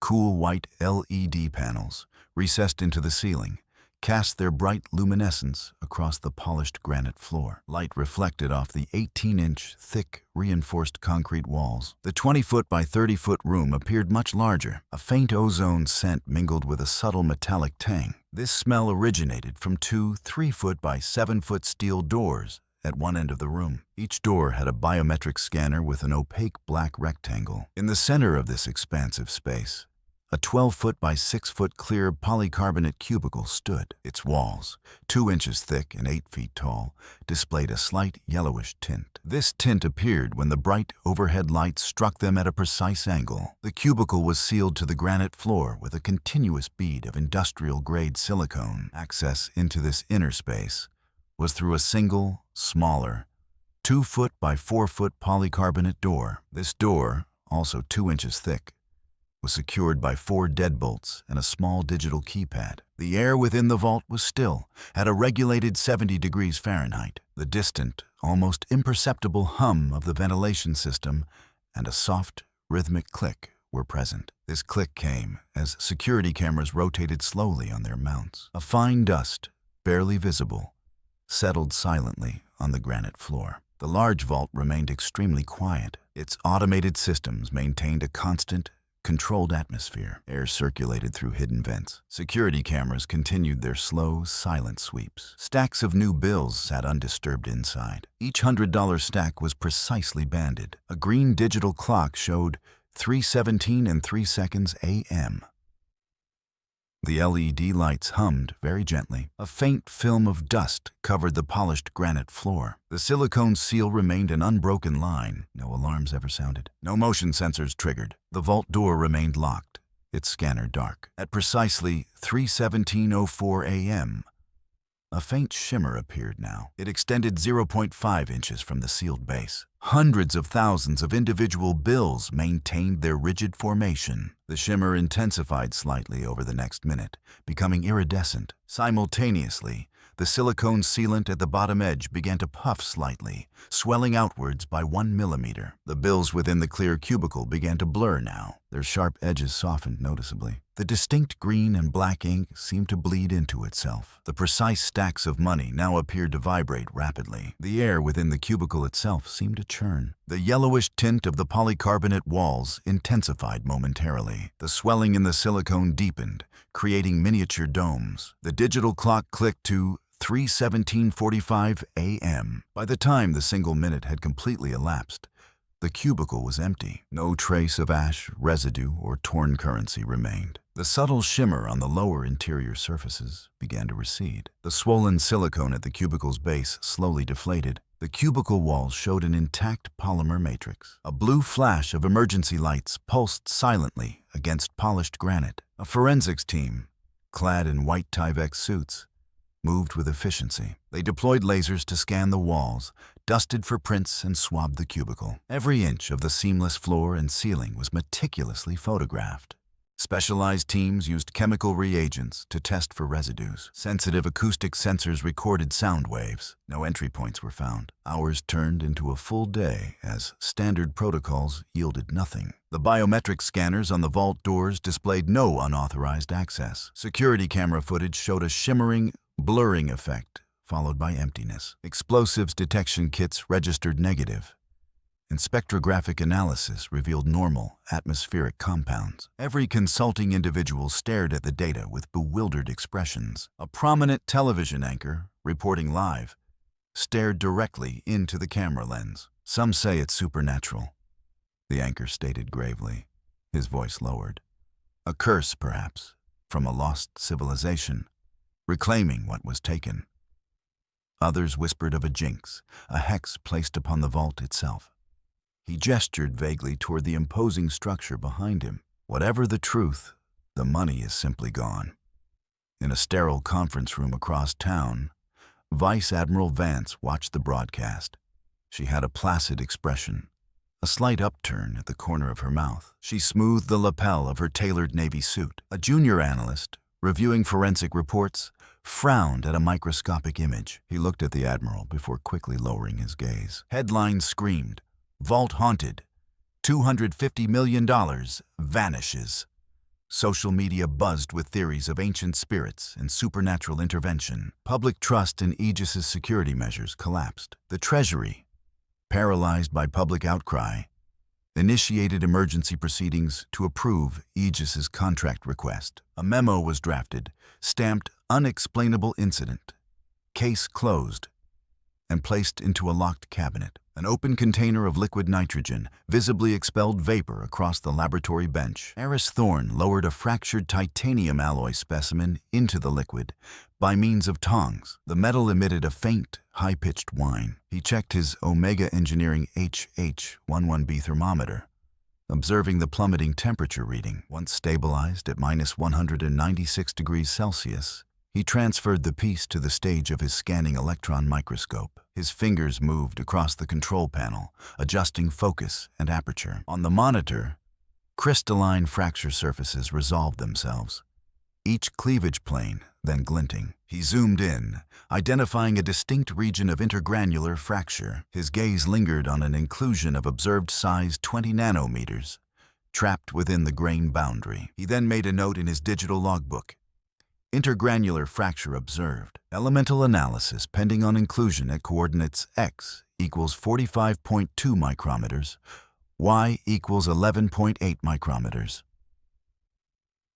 Cool white LED panels, recessed into the ceiling, cast their bright luminescence across the polished granite floor. Light reflected off the 18-inch thick, reinforced concrete walls. The 20-foot by 30-foot room appeared much larger. A faint ozone scent mingled with a subtle metallic tang. This smell originated from two 3-foot by 7-foot steel doors at one end of the room. Each door had a biometric scanner with an opaque black rectangle. In the center of this expansive space, a 12-foot by 6-foot clear polycarbonate cubicle stood. Its walls, 2 inches thick and 8 feet tall, displayed a slight yellowish tint. This tint appeared when the bright overhead lights struck them at a precise angle. The cubicle was sealed to the granite floor with a continuous bead of industrial-grade silicone. Access into this inner space was through a single, smaller, 2-foot by 4-foot polycarbonate door. This door, also 2 inches thick, was secured by 4 deadbolts and a small digital keypad. The air within the vault was still, at a regulated 70 degrees Fahrenheit. The distant, almost imperceptible hum of the ventilation system and a soft, rhythmic click were present. This click came as security cameras rotated slowly on their mounts. A fine dust, barely visible, settled silently on the granite floor. The large vault remained extremely quiet. Its automated systems maintained a constant, controlled atmosphere. Air circulated through hidden vents. Security cameras continued their slow, silent sweeps. Stacks of new bills sat undisturbed inside. Each $100 stack was precisely banded. A green digital clock showed 3:17 and 3 seconds a.m. The LED lights hummed very gently. A faint film of dust covered the polished granite floor. The silicone seal remained an unbroken line. No alarms ever sounded. No motion sensors triggered. The vault door remained locked, its scanner dark. At precisely 3:17:04 a.m., a faint shimmer appeared now. It extended 0.5 inches from the sealed base. Hundreds of thousands of individual bills maintained their rigid formation. The shimmer intensified slightly over the next minute, becoming iridescent. Simultaneously, the silicone sealant at the bottom edge began to puff slightly, swelling outwards by 1 millimeter. The bills within the clear cubicle began to blur now. Their sharp edges softened noticeably. The distinct green and black ink seemed to bleed into itself. The precise stacks of money now appeared to vibrate rapidly. The air within the cubicle itself seemed to churn. The yellowish tint of the polycarbonate walls intensified momentarily. The swelling in the silicone deepened, creating miniature domes. The digital clock clicked to 3:17:45 a.m. By the time the single minute had completely elapsed, the cubicle was empty. No trace of ash, residue, or torn currency remained. The subtle shimmer on the lower interior surfaces began to recede. The swollen silicone at the cubicle's base slowly deflated. The cubicle walls showed an intact polymer matrix. A blue flash of emergency lights pulsed silently against polished granite. A forensics team, clad in white Tyvek suits, moved with efficiency. They deployed lasers to scan the walls, dusted for prints, and swabbed the cubicle. Every inch of the seamless floor and ceiling was meticulously photographed. Specialized teams used chemical reagents to test for residues. Sensitive acoustic sensors recorded sound waves. No entry points were found. Hours turned into a full day as standard protocols yielded nothing. The biometric scanners on the vault doors displayed no unauthorized access. Security camera footage showed a shimmering, blurring effect, followed by emptiness. Explosives detection kits registered negative, and spectrographic analysis revealed normal, atmospheric compounds. Every consulting individual stared at the data with bewildered expressions. A prominent television anchor, reporting live, stared directly into the camera lens. "Some say it's supernatural," the anchor stated gravely, his voice lowered. "A curse, perhaps, from a lost civilization, reclaiming what was taken." Others whispered of a jinx, a hex placed upon the vault itself. He gestured vaguely toward the imposing structure behind him. Whatever the truth, the money is simply gone. In a sterile conference room across town, Vice Admiral Vance watched the broadcast. She had a placid expression, a slight upturn at the corner of her mouth. She smoothed the lapel of her tailored Navy suit. A junior analyst, reviewing forensic reports, frowned at a microscopic image. He looked at the Admiral before quickly lowering his gaze. Headlines screamed, "Vault haunted. $250 million vanishes." Social media buzzed with theories of ancient spirits and supernatural intervention. Public trust in Aegis's security measures collapsed. The Treasury, paralyzed by public outcry, initiated emergency proceedings to approve Aegis's contract request. A memo was drafted, stamped "Unexplainable Incident," case closed, and placed into a locked cabinet. An open container of liquid nitrogen visibly expelled vapor across the laboratory bench. Eris Thorne lowered a fractured titanium alloy specimen into the liquid by means of tongs. The metal emitted a faint, high-pitched whine. He checked his Omega Engineering HH11B thermometer, observing the plummeting temperature reading. Once stabilized at -196 degrees Celsius, he transferred the piece to the stage of his scanning electron microscope. His fingers moved across the control panel, adjusting focus and aperture. On the monitor, crystalline fracture surfaces resolved themselves, each cleavage plane then glinting. He zoomed in, identifying a distinct region of intergranular fracture. His gaze lingered on an inclusion of observed size 20 nanometers, trapped within the grain boundary. He then made a note in his digital logbook. Intergranular fracture observed. Elemental analysis pending on inclusion at coordinates x equals 45.2 micrometers, y equals 11.8 micrometers.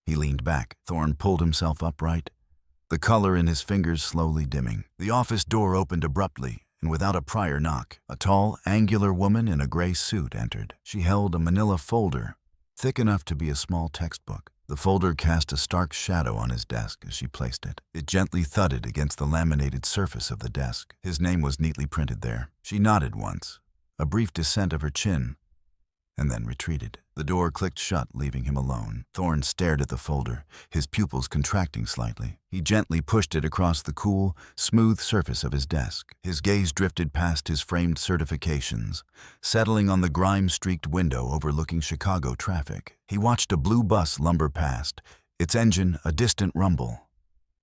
He leaned back. Thorne pulled himself upright, the color in his fingers slowly dimming. The office door opened abruptly, and without a prior knock, a tall, angular woman in a gray suit entered. She held a manila folder, thick enough to be a small textbook. The folder cast a stark shadow on his desk as she placed it. It gently thudded against the laminated surface of the desk. His name was neatly printed there. She nodded once, a brief descent of her chin, and then retreated. The door clicked shut, leaving him alone. Thorne stared at the folder, his pupils contracting slightly. He gently pushed it across the cool, smooth surface of his desk. His gaze drifted past his framed certifications, settling on the grime-streaked window overlooking Chicago traffic. He watched a blue bus lumber past, its engine a distant rumble,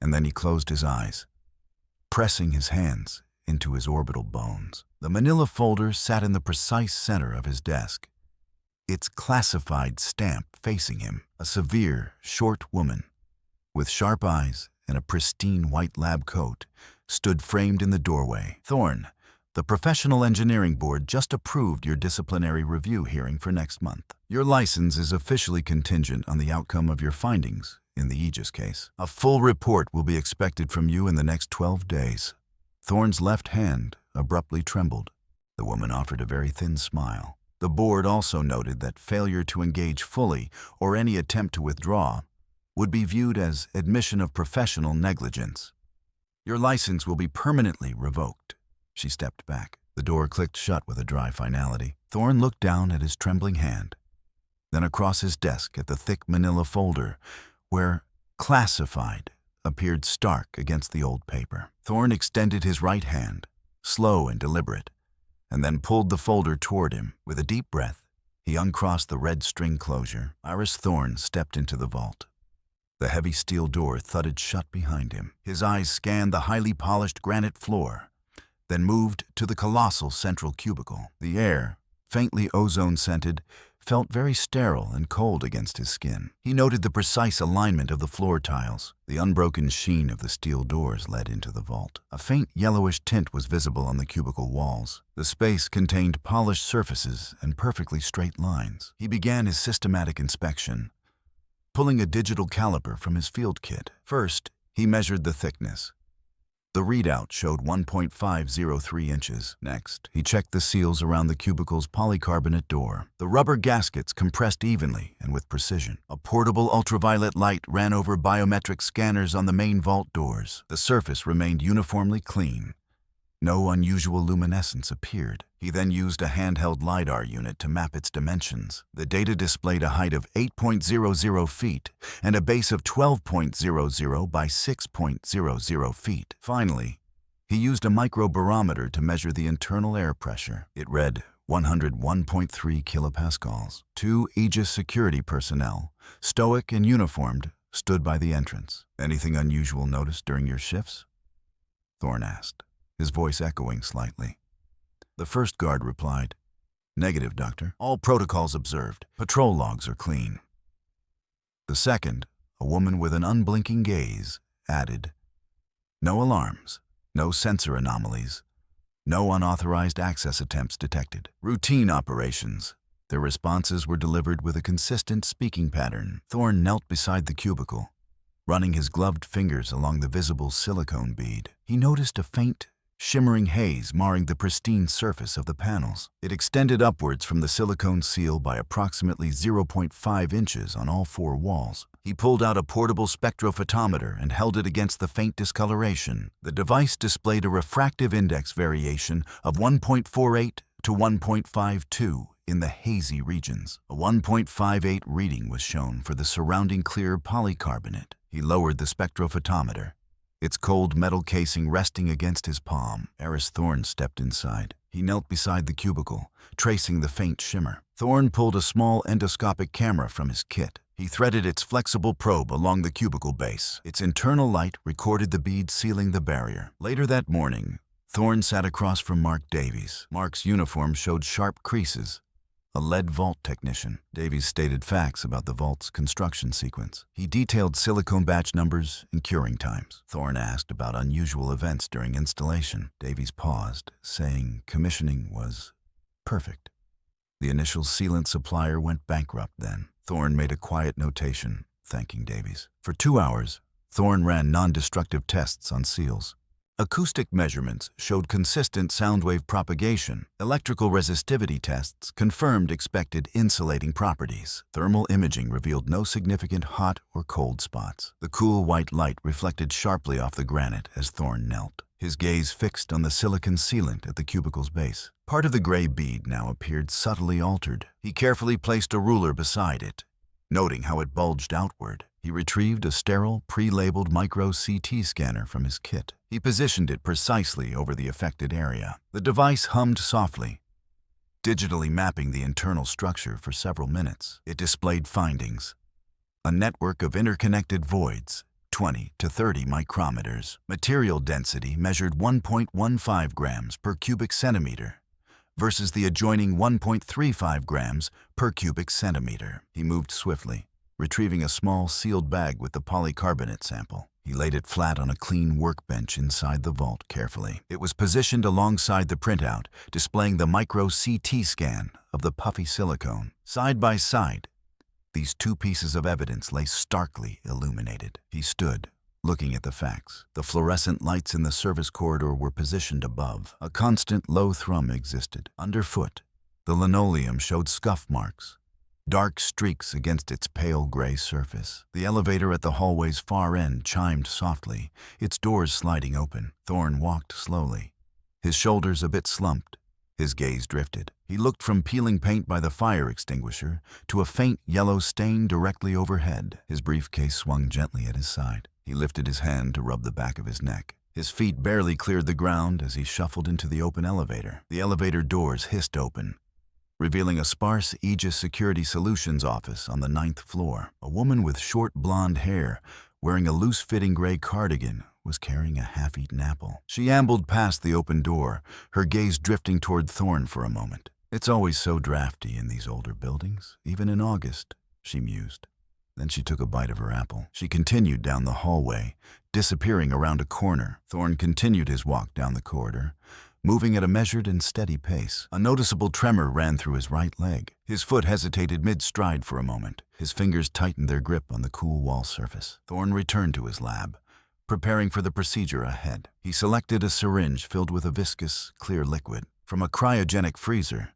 and then he closed his eyes, pressing his hands into his orbital bones. The manila folder sat in the precise center of his desk, its classified stamp facing him. A severe, short woman, with sharp eyes and a pristine white lab coat, stood framed in the doorway. "Thorne, the Professional Engineering Board just approved your disciplinary review hearing for next month. Your license is officially contingent on the outcome of your findings in the Aegis case. A full report will be expected from you in the next 12 days. Thorne's left hand abruptly trembled. The woman offered a very thin smile. The board also noted that failure to engage fully or any attempt to withdraw would be viewed as admission of professional negligence. Your license will be permanently revoked." She stepped back. The door clicked shut with a dry finality. Thorne looked down at his trembling hand, then across his desk at the thick manila folder, where "classified" appeared stark against the old paper. Thorne extended his right hand, slow and deliberate, and then pulled the folder toward him. With a deep breath, he uncrossed the red string closure. Iris Thorne stepped into the vault. The heavy steel door thudded shut behind him. His eyes scanned the highly polished granite floor, then moved to the colossal central cubicle. The air, faintly ozone-scented, felt very sterile and cold against his skin. He noted the precise alignment of the floor tiles. The unbroken sheen of the steel doors led into the vault. A faint yellowish tint was visible on the cubicle walls. The space contained polished surfaces and perfectly straight lines. He began his systematic inspection, pulling a digital caliper from his field kit. First, he measured the thickness. The readout showed 1.503 inches. Next, he checked the seals around the cubicle's polycarbonate door. The rubber gaskets compressed evenly and with precision. A portable ultraviolet light ran over biometric scanners on the main vault doors. The surface remained uniformly clean. No unusual luminescence appeared. He then used a handheld LiDAR unit to map its dimensions. The data displayed a height of 8.00 feet and a base of 12.00 by 6.00 feet. Finally, he used a microbarometer to measure the internal air pressure. It read 101.3 kilopascals. 2 Aegis security personnel, stoic and uniformed, stood by the entrance. "Anything unusual noticed during your shifts?" Thorne asked, his voice echoing slightly. The first guard replied, "Negative, Doctor. All protocols observed. Patrol logs are clean." The second, a woman with an unblinking gaze, added, "No alarms, no sensor anomalies, no unauthorized access attempts detected. Routine operations." Their responses were delivered with a consistent speaking pattern. Thorne knelt beside the cubicle, running his gloved fingers along the visible silicone bead. He noticed a faint, shimmering haze marring the pristine surface of the panels. It extended upwards from the silicone seal by approximately 0.5 inches on all four walls. He pulled out a portable spectrophotometer and held it against the faint discoloration. The device displayed a refractive index variation of 1.48 to 1.52 in the hazy regions. A 1.58 reading was shown for the surrounding clear polycarbonate. He lowered the spectrophotometer, its cold metal casing resting against his palm. Eris Thorne stepped inside. He knelt beside the cubicle, tracing the faint shimmer. Thorne pulled a small endoscopic camera from his kit. He threaded its flexible probe along the cubicle base. Its internal light recorded the bead sealing the barrier. Later that morning, Thorne sat across from Mark Davies. Mark's uniform showed sharp creases. A lead vault technician. Davies stated facts about the vault's construction sequence. He detailed silicone batch numbers and curing times. Thorne asked about unusual events during installation. Davies paused, saying commissioning was perfect. The initial sealant supplier went bankrupt then. Thorne made a quiet notation, thanking Davies. For 2 hours, Thorne ran non-destructive tests on seals. Acoustic measurements showed consistent sound wave propagation. Electrical resistivity tests confirmed expected insulating properties. Thermal imaging revealed no significant hot or cold spots. The cool white light reflected sharply off the granite as Thorne knelt, his gaze fixed on the silicon sealant at the cubicle's base. Part of the gray bead now appeared subtly altered. He carefully placed a ruler beside it, noting how it bulged outward. He retrieved a sterile, pre-labeled micro-CT scanner from his kit. He positioned it precisely over the affected area. The device hummed softly, digitally mapping the internal structure for several minutes. It displayed findings: a network of interconnected voids, 20 to 30 micrometers. Material density measured 1.15 grams per cubic centimeter versus the adjoining 1.35 grams per cubic centimeter. He moved swiftly, retrieving a small sealed bag with the polycarbonate sample. He laid it flat on a clean workbench inside the vault carefully. It was positioned alongside the printout, displaying the micro-CT scan of the puffy silicone. Side by side, these two pieces of evidence lay starkly illuminated. He stood, looking at the facts. The fluorescent lights in the service corridor were positioned above. A constant low thrum existed. Underfoot, the linoleum showed scuff marks, dark streaks against its pale gray surface. The elevator at the hallway's far end chimed softly, its doors sliding open. Thorne walked slowly, his shoulders a bit slumped. His gaze drifted. He looked from peeling paint by the fire extinguisher to a faint yellow stain directly overhead. His briefcase swung gently at his side. He lifted his hand to rub the back of his neck. His feet barely cleared the ground as he shuffled into the open elevator. The elevator doors hissed open, revealing a sparse Aegis Security Solutions office on the 9th floor. A woman with short blonde hair, wearing a loose-fitting gray cardigan, was carrying a half-eaten apple. She ambled past the open door, her gaze drifting toward Thorne for a moment. "It's always so drafty in these older buildings, even in August," she mused. Then she took a bite of her apple. She continued down the hallway, disappearing around a corner. Thorne continued his walk down the corridor, moving at a measured and steady pace. A noticeable tremor ran through his right leg. His foot hesitated mid-stride for a moment. His fingers tightened their grip on the cool wall surface. Thorne returned to his lab, preparing for the procedure ahead. He selected a syringe filled with a viscous, clear liquid. From a cryogenic freezer,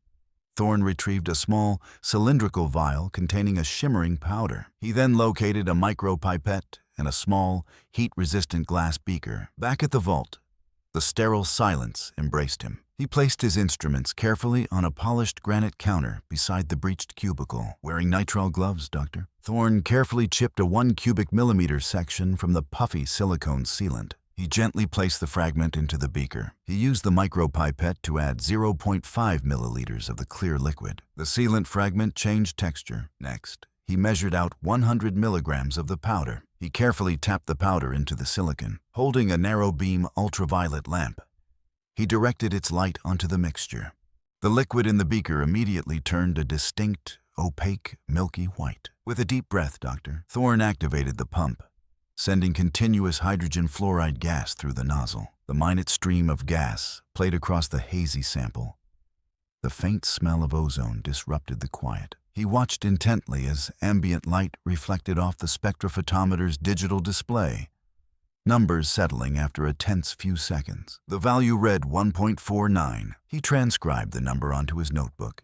Thorne retrieved a small, cylindrical vial containing a shimmering powder. He then located a micropipette and a small, heat-resistant glass beaker. Back at the vault, the sterile silence embraced him. He placed his instruments carefully on a polished granite counter beside the breached cubicle. "Wearing nitrile gloves, Doctor?" Thorne carefully chipped a 1 cubic millimeter section from the puffy silicone sealant. He gently placed the fragment into the beaker. He used the micropipette to add 0.5 milliliters of the clear liquid. The sealant fragment changed texture. Next, he measured out 100 milligrams of the powder. He carefully tapped the powder into the silicon. Holding a narrow-beam ultraviolet lamp, he directed its light onto the mixture. The liquid in the beaker immediately turned a distinct, opaque, milky white. With a deep breath, Doctor, Thorne activated the pump, sending continuous hydrogen fluoride gas through the nozzle. The minute stream of gas played across the hazy sample. The faint smell of ozone disrupted the quiet. He watched intently as ambient light reflected off the spectrophotometer's digital display, numbers settling after a tense few seconds. The value read 1.49. He transcribed the number onto his notebook,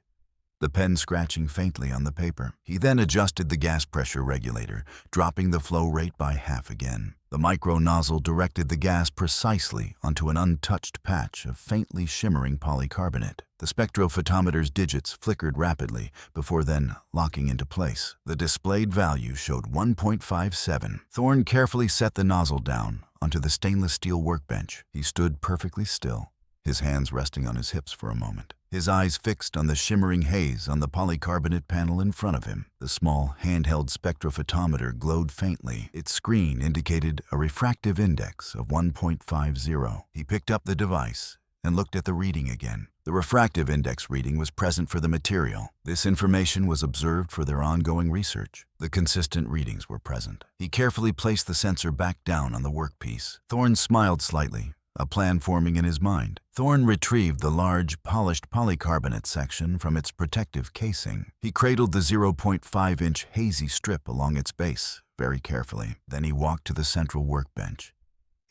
the pen scratching faintly on the paper. He then adjusted the gas pressure regulator, dropping the flow rate by half again. The micro nozzle directed the gas precisely onto an untouched patch of faintly shimmering polycarbonate. The spectrophotometer's digits flickered rapidly before then locking into place. The displayed value showed 1.57. Thorne carefully set the nozzle down onto the stainless steel workbench. He stood perfectly still, his hands resting on his hips for a moment, his eyes fixed on the shimmering haze on the polycarbonate panel in front of him. The small, handheld spectrophotometer glowed faintly. Its screen indicated a refractive index of 1.50. He picked up the device and looked at the reading again. The refractive index reading was present for the material. This information was observed for their ongoing research. The consistent readings were present. He carefully placed the sensor back down on the workpiece. Thorne smiled slightly, a plan forming in his mind. Thorne retrieved the large, polished polycarbonate section from its protective casing. He cradled the 0.5-inch hazy strip along its base very carefully. Then he walked to the central workbench,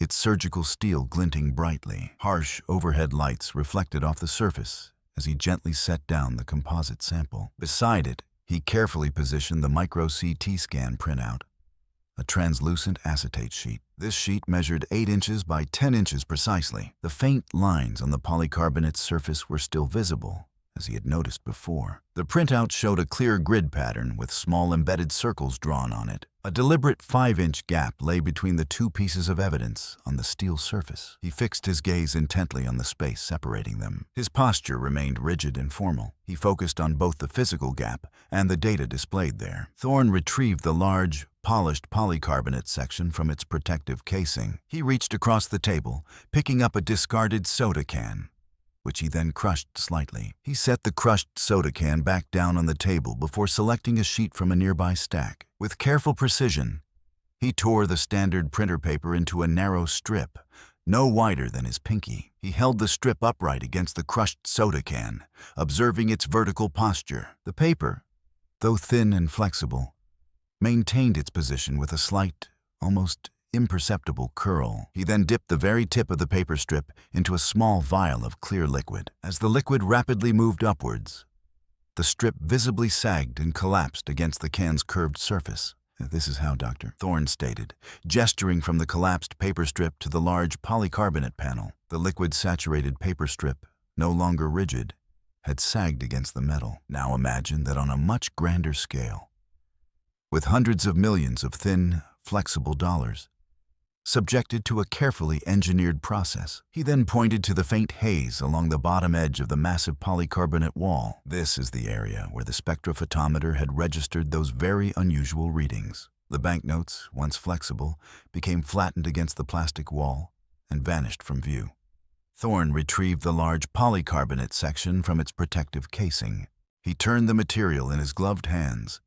its surgical steel glinting brightly. Harsh overhead lights reflected off the surface as he gently set down the composite sample. Beside it, he carefully positioned the micro-CT scan printout, a translucent acetate sheet. This sheet measured 8 inches by 10 inches precisely. The faint lines on the polycarbonate's surface were still visible, as he had noticed before. The printout showed a clear grid pattern with small embedded circles drawn on it. A deliberate 5-inch gap lay between the two pieces of evidence on the steel surface. He fixed his gaze intently on the space separating them. His posture remained rigid and formal. He focused on both the physical gap and the data displayed there. Thorne retrieved the large, polished polycarbonate section from its protective casing. He reached across the table, picking up a discarded soda can, which he then crushed slightly. He set the crushed soda can back down on the table before selecting a sheet from a nearby stack. With careful precision, he tore the standard printer paper into a narrow strip, no wider than his pinky. He held the strip upright against the crushed soda can, observing its vertical posture. The paper, though thin and flexible, maintained its position with a slight, almost imperceptible curl. He then dipped the very tip of the paper strip into a small vial of clear liquid. As the liquid rapidly moved upwards, the strip visibly sagged and collapsed against the can's curved surface. "This is how, Doctor," Thorne stated, gesturing from the collapsed paper strip to the large polycarbonate panel. The liquid-saturated paper strip, no longer rigid, had sagged against the metal. Now imagine that on a much grander scale, with hundreds of millions of thin, flexible dollars, subjected to a carefully engineered process. He then pointed to the faint haze along the bottom edge of the massive polycarbonate wall. This is the area where the spectrophotometer had registered those very unusual readings. The banknotes, once flexible, became flattened against the plastic wall and vanished from view. Thorne retrieved the large polycarbonate section from its protective casing. He turned the material in his gloved hands,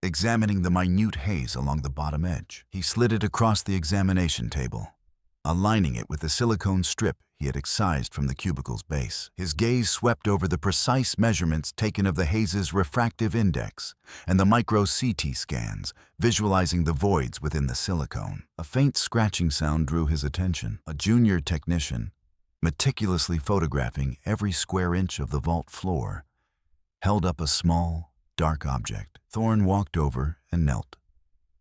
examining the minute haze along the bottom edge. He slid it across the examination table, aligning it with the silicone strip he had excised from the cubicle's base. His gaze swept over the precise measurements taken of the haze's refractive index and the micro-CT scans, visualizing the voids within the silicone. A faint scratching sound drew his attention. A junior technician, meticulously photographing every square inch of the vault floor, held up a small, dark object. Thorne walked over and knelt,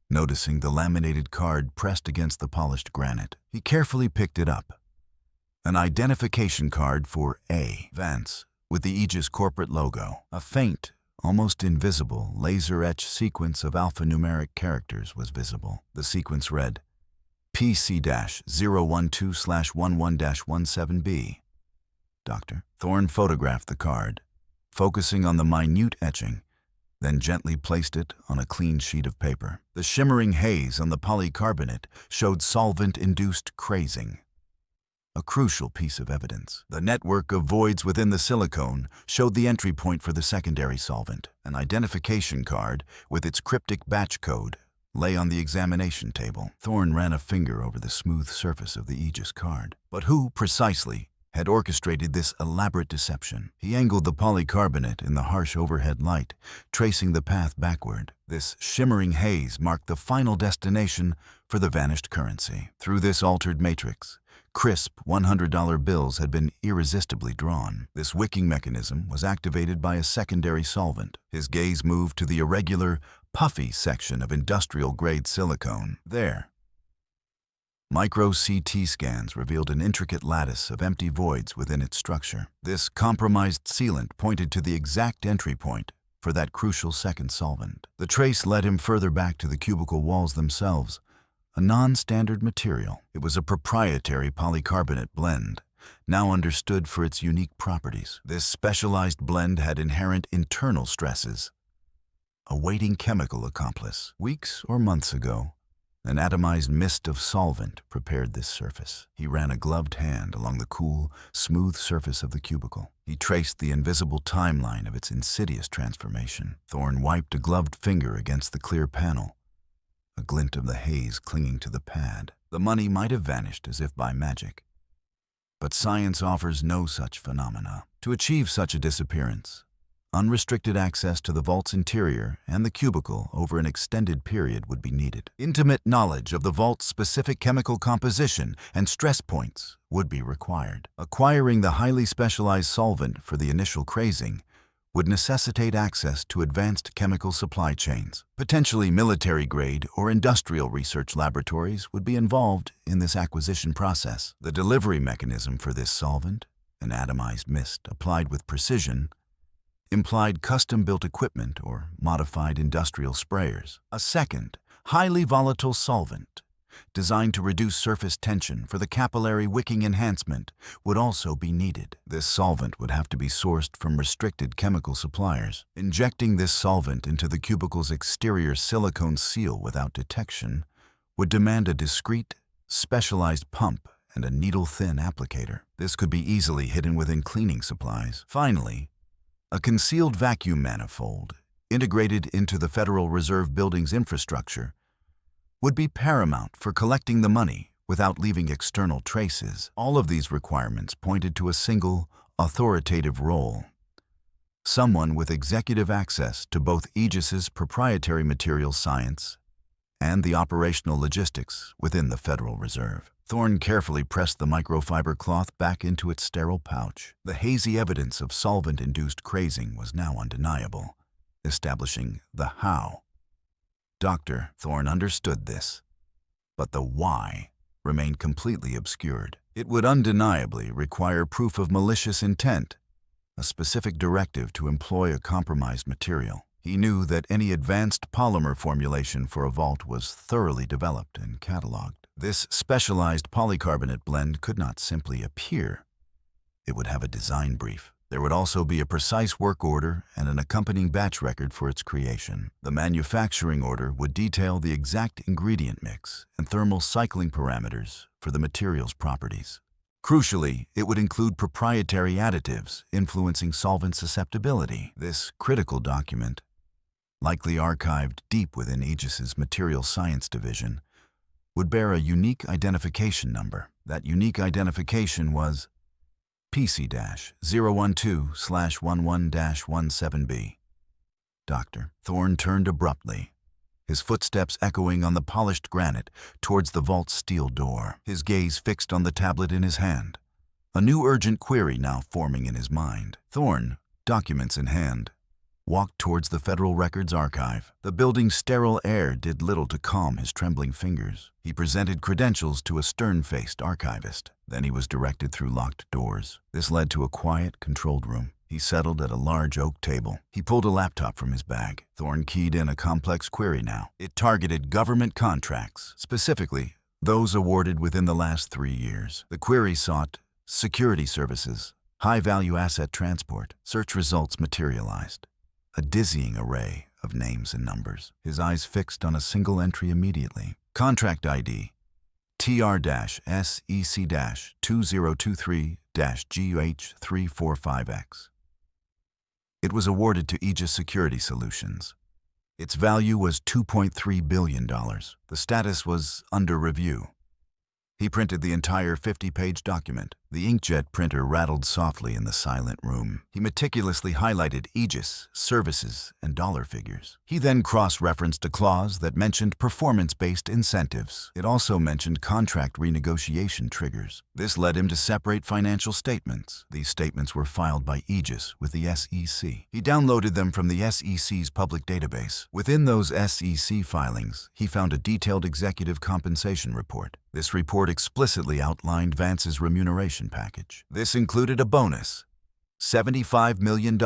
noticing the laminated card pressed against the polished granite. He carefully picked it up. An identification card for A. Vance, with the Aegis corporate logo. A faint, almost invisible, laser-etched sequence of alphanumeric characters was visible. The sequence read, PC-012/11-17B. Doctor. Thorne photographed the card, focusing on the minute etching, then gently placed it on a clean sheet of paper. The shimmering haze on the polycarbonate showed solvent-induced crazing. a crucial piece of evidence. The network of voids within the silicone showed the entry point for the secondary solvent. An identification card with its cryptic batch code lay on the examination table. Thorne ran a finger over the smooth surface of the Aegis card. But who, precisely, had orchestrated this elaborate deception? He angled the polycarbonate in the harsh overhead light, tracing the path backward. This shimmering haze marked the final destination for the vanished currency. Through this altered matrix, crisp $100 bills had been irresistibly drawn. This wicking mechanism was activated by a secondary solvent. His gaze moved to the irregular, puffy section of industrial-grade silicone. There, micro-CT scans revealed an intricate lattice of empty voids within its structure. This compromised sealant pointed to the exact entry point for that crucial second solvent. The trace led him further back to the cubicle walls themselves, a non-standard material. It was a proprietary polycarbonate blend, now understood for its unique properties. This specialized blend had inherent internal stresses, a waiting chemical accomplice. Weeks or months ago, an atomized mist of solvent prepared this surface. He ran a gloved hand along the cool, smooth surface of the cubicle. He traced the invisible timeline of its insidious transformation. Thorne wiped a gloved finger against the clear panel, a glint of the haze clinging to the pad. The money might have vanished as if by magic. But science offers no such phenomena. To achieve such a disappearance, unrestricted access to the vault's interior and the cubicle over an extended period would be needed. Intimate knowledge of the vault's specific chemical composition and stress points would be required. Acquiring the highly specialized solvent for the initial crazing would necessitate access to advanced chemical supply chains. Potentially military-grade or industrial research laboratories would be involved in this acquisition process. The delivery mechanism for this solvent, an atomized mist applied with precision, implied custom-built equipment or modified industrial sprayers. A second, highly volatile solvent, designed to reduce surface tension for the capillary wicking enhancement, would also be needed. This solvent would have to be sourced from restricted chemical suppliers. Injecting this solvent into the cubicle's exterior silicone seal without detection would demand a discreet, specialized pump and a needle-thin applicator. This could be easily hidden within cleaning supplies. Finally, a concealed vacuum manifold, integrated into the Federal Reserve Building's infrastructure, would be paramount for collecting the money without leaving external traces. All of these requirements pointed to a single, authoritative role: someone with executive access to both Aegis's proprietary materials science and the operational logistics within the Federal Reserve. Thorne carefully pressed the microfiber cloth back into its sterile pouch. The hazy evidence of solvent-induced crazing was now undeniable, establishing the how. Dr. Thorne understood this, but the why remained completely obscured. It would undeniably require proof of malicious intent, a specific directive to employ a compromised material. He knew that any advanced polymer formulation for a vault was thoroughly developed and cataloged. This specialized polycarbonate blend could not simply appear. It would have a design brief. There would also be a precise work order and an accompanying batch record for its creation. The manufacturing order would detail the exact ingredient mix and thermal cycling parameters for the material's properties. Crucially, it would include proprietary additives influencing solvent susceptibility. This critical document, likely archived deep within Aegis's Material Science Division, would bear a unique identification number. That unique identification was PC-012/11-17B. Dr. Thorne turned abruptly, his footsteps echoing on the polished granite towards the vault's steel door, his gaze fixed on the tablet in his hand, a new urgent query now forming in his mind. Thorne, documents in hand, walked towards the Federal Records Archive. The building's sterile air did little to calm his trembling fingers. He presented credentials to a stern-faced archivist. Then he was directed through locked doors. This led to a quiet, controlled room. He settled at a large oak table. He pulled a laptop from his bag. Thorne keyed in a complex query now. It targeted government contracts, specifically those awarded within the last 3 years. The query sought security services, high-value asset transport. Search results materialized. A dizzying array of names and numbers. His eyes fixed on a single entry immediately. Contract ID TR-SEC-2023-GH345X. It was awarded to Aegis Security Solutions. Its value was $2.3 billion. The status was under review. He printed the entire 50-page document. The inkjet printer rattled softly in the silent room. He meticulously highlighted Aegis, services, and dollar figures. He then cross-referenced a clause that mentioned performance-based incentives. It also mentioned contract renegotiation triggers. This led him to separate financial statements. These statements were filed by Aegis with the SEC. He downloaded them from the SEC's public database. Within those SEC filings, he found a detailed executive compensation report. This report explicitly outlined Vance's remuneration package. This included a bonus, $75 million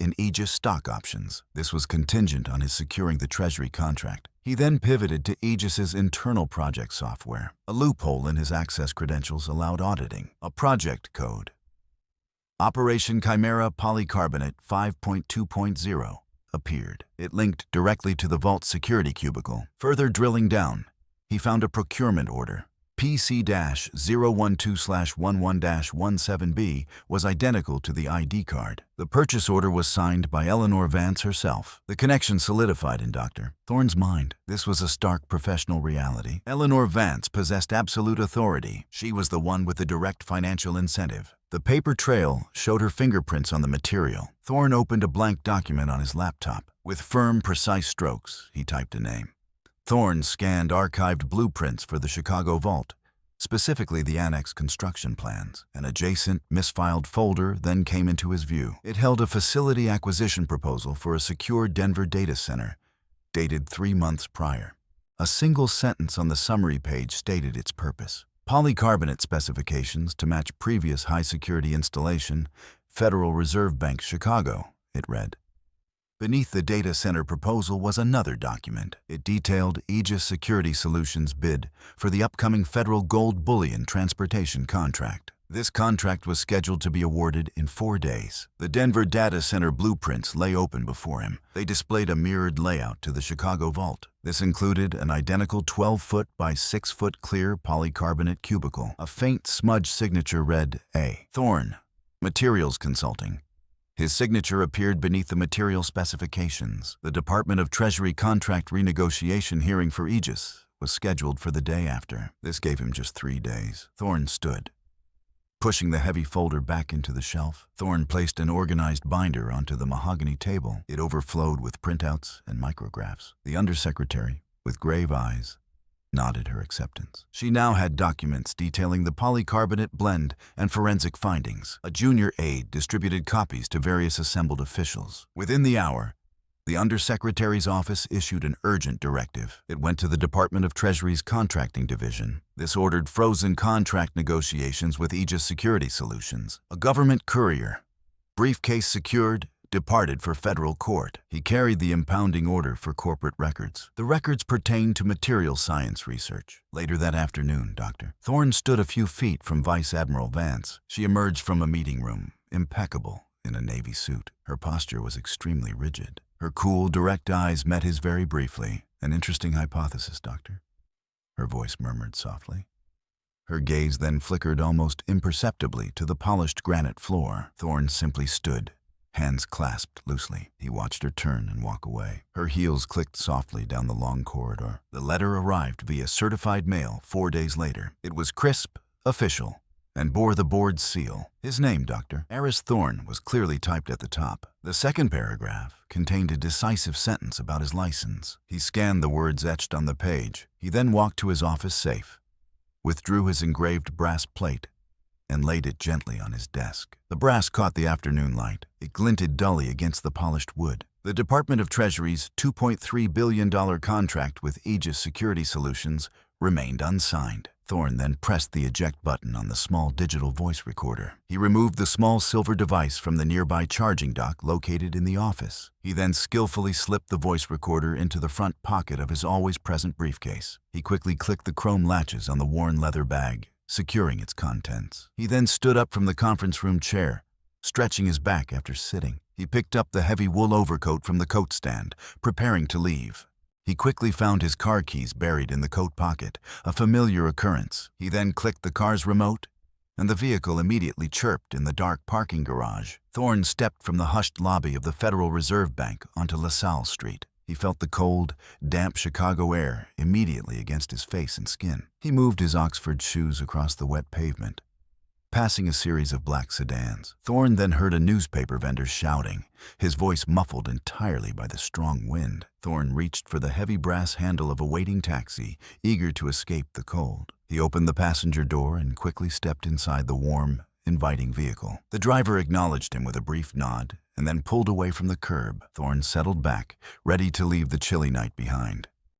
in Aegis stock options. This was contingent on his securing the Treasury contract. He then pivoted to Aegis's internal project software. A loophole in his access credentials allowed auditing. A project code, Operation Chimera Polycarbonate 5.2.0, appeared. It linked directly to the Vault security cubicle. Further drilling down, he found a procurement order. PC-012/11-17B was identical to the ID card. The purchase order was signed by Eleanor Vance herself. The connection solidified in Dr. Thorne's mind. This was a stark professional reality. Eleanor Vance possessed absolute authority. She was the one with the direct financial incentive. The paper trail showed her fingerprints on the material. Thorne opened a blank document on his laptop. With firm, precise strokes, he typed a name. Thorne scanned archived blueprints for the Chicago Vault, specifically the annex construction plans. An adjacent, misfiled folder then came into his view. It held a facility acquisition proposal for a secure Denver data center, dated 3 months prior. A single sentence on the summary page stated its purpose. Polycarbonate specifications to match previous high-security installation, Federal Reserve Bank, Chicago, it read. Beneath the data center proposal was another document. It detailed Aegis Security Solutions' bid for the upcoming federal gold bullion transportation contract. This contract was scheduled to be awarded in 4 days. The Denver data center blueprints lay open before him. They displayed a mirrored layout to the Chicago Vault. This included an identical 12-foot by 6-foot clear polycarbonate cubicle. A faint smudge signature read A. Thorne, Materials Consulting. His signature appeared beneath the material specifications. The Department of Treasury contract renegotiation hearing for Aegis was scheduled for the day after. This gave him just 3 days. Thorne stood. Pushing the heavy folder back into the shelf, Thorne placed an organized binder onto the mahogany table. It overflowed with printouts and micrographs. The undersecretary, with grave eyes, nodded her acceptance. She now had documents detailing the polycarbonate blend and forensic findings. A junior aide distributed copies to various assembled officials. Within the hour, the Undersecretary's office issued an urgent directive. It went to the Department of Treasury's Contracting Division. This ordered frozen contract negotiations with Aegis Security Solutions. A government courier, briefcase secured, departed for federal court. He carried the impounding order for corporate records. The records pertained to material science research. Later that afternoon, Dr. Thorne stood a few feet from Vice Admiral Vance. She emerged from a meeting room, impeccable, in a Navy suit. Her posture was extremely rigid. Her cool, direct eyes met his very briefly. An interesting hypothesis, Doctor, her voice murmured softly. Her gaze then flickered almost imperceptibly to the polished granite floor. Thorne simply stood, hands clasped loosely. He watched her turn and walk away. Her heels clicked softly down the long corridor. The letter arrived via certified mail 4 days later. It was crisp, official, and bore the board's seal. His name, Dr. Aris Thorne, was clearly typed at the top. The second paragraph contained a decisive sentence about his license. He scanned the words etched on the page. He then walked to his office safe, withdrew his engraved brass plate, and laid it gently on his desk. The brass caught the afternoon light. It glinted dully against the polished wood. The Department of Treasury's $2.3 billion contract with Aegis Security Solutions remained unsigned. Thorne then pressed the eject button on the small digital voice recorder. He removed the small silver device from the nearby charging dock located in the office. He then skillfully slipped the voice recorder into the front pocket of his always-present briefcase. He quickly clicked the chrome latches on the worn leather bag, securing its contents. He then stood up from the conference room chair, stretching his back after sitting. He picked up the heavy wool overcoat from the coat stand, preparing to leave. He quickly found his car keys buried in the coat pocket, a familiar occurrence. He then clicked the car's remote, and the vehicle immediately chirped in the dark parking garage. Thorne stepped from the hushed lobby of the Federal Reserve Bank onto LaSalle Street. He felt the cold, damp Chicago air immediately against his face and skin. He moved his Oxford shoes across the wet pavement, passing a series of black sedans. Thorne then heard a newspaper vendor shouting, his voice muffled entirely by the strong wind. Thorne reached for the heavy brass handle of a waiting taxi, eager to escape the cold. He opened the passenger door and quickly stepped inside the warm, inviting vehicle. The driver acknowledged him with a brief nod and then pulled away from the curb. Thorne settled back, ready to leave the chilly night behind.